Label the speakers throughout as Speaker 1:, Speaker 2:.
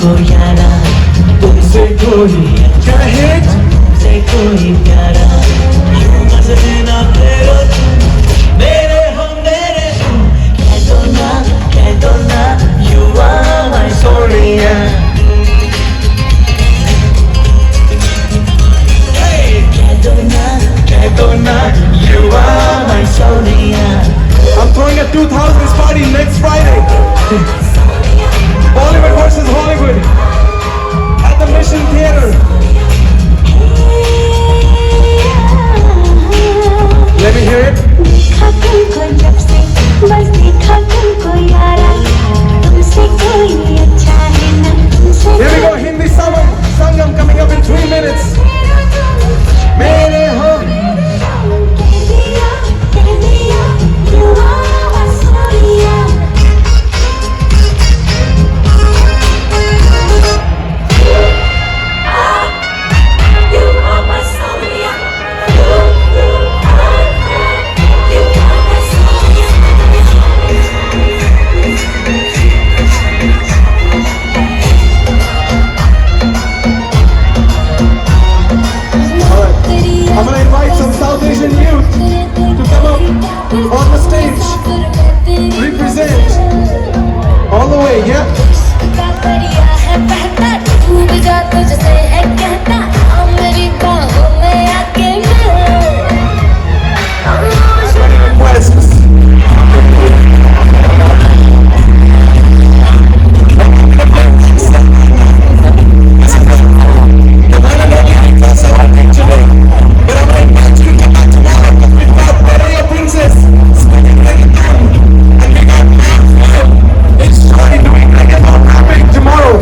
Speaker 1: तुमको यारा, तुमसे कोई अच्छा है, तुमसे कोई प्यारा, यूं हंस देना फेरो तुम, मेरे हो मेरे तुम, कह दो ना, you are my Sonia. कह दो ना, you are my Sonia.
Speaker 2: I'm throwing a 2000s party next Friday. Bollywood versus Hollywood at the Mission Theater. Let me hear it.
Speaker 3: देखा तुमको जब से, बस देखा तुमको यारा, तुमसे कोई अच्छा है ना, तुमसे
Speaker 2: Here we go, Hindi Sangam coming up in 3 minutes. मेरे हो
Speaker 3: कह दिया, you are my Sonia. You are my Sonia. You are my Sonia.
Speaker 2: I'm gonna invite some South Asian youth to come up on the stage, represent all the way, yeah?
Speaker 3: बढ़िया है बहता, डूब जा तुझसे है कहता, आ मेरी बाहों में आके
Speaker 2: Requests. But I'm gonna invite you to come back tomorrow because we've got Maria Princess spinning reggaeton, and we got Maxwell. It's starting doing reggaeton rapping tomorrow.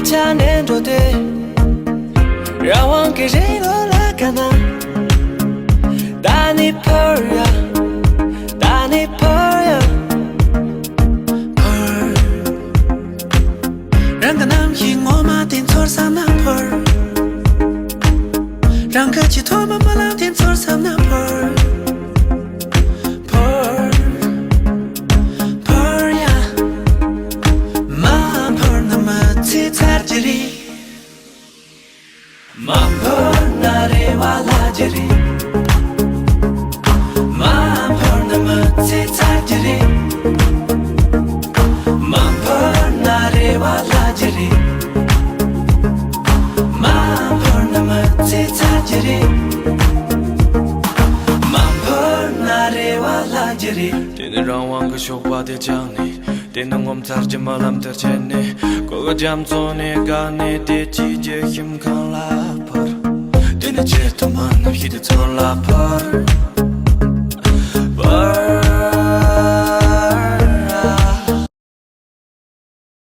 Speaker 1: 차는 도대 라왕게 제로라 가나 다니 퍼야 다니 퍼야 퍼 랑가 남히 ngoma tin thor sam na 퍼 랑가 지 토마 말라 tin thor sam na 퍼 Mampurnare wala jari Mampurnamati tajari Mampurnare wala jari Mampurnamati tajari Mampurnare wala jari Tene rawang ka shokpa de jangni Tene ngom tarje malam terjene Koga jam zone gane de chi je him kan la par Tene che taman hide ton la par Par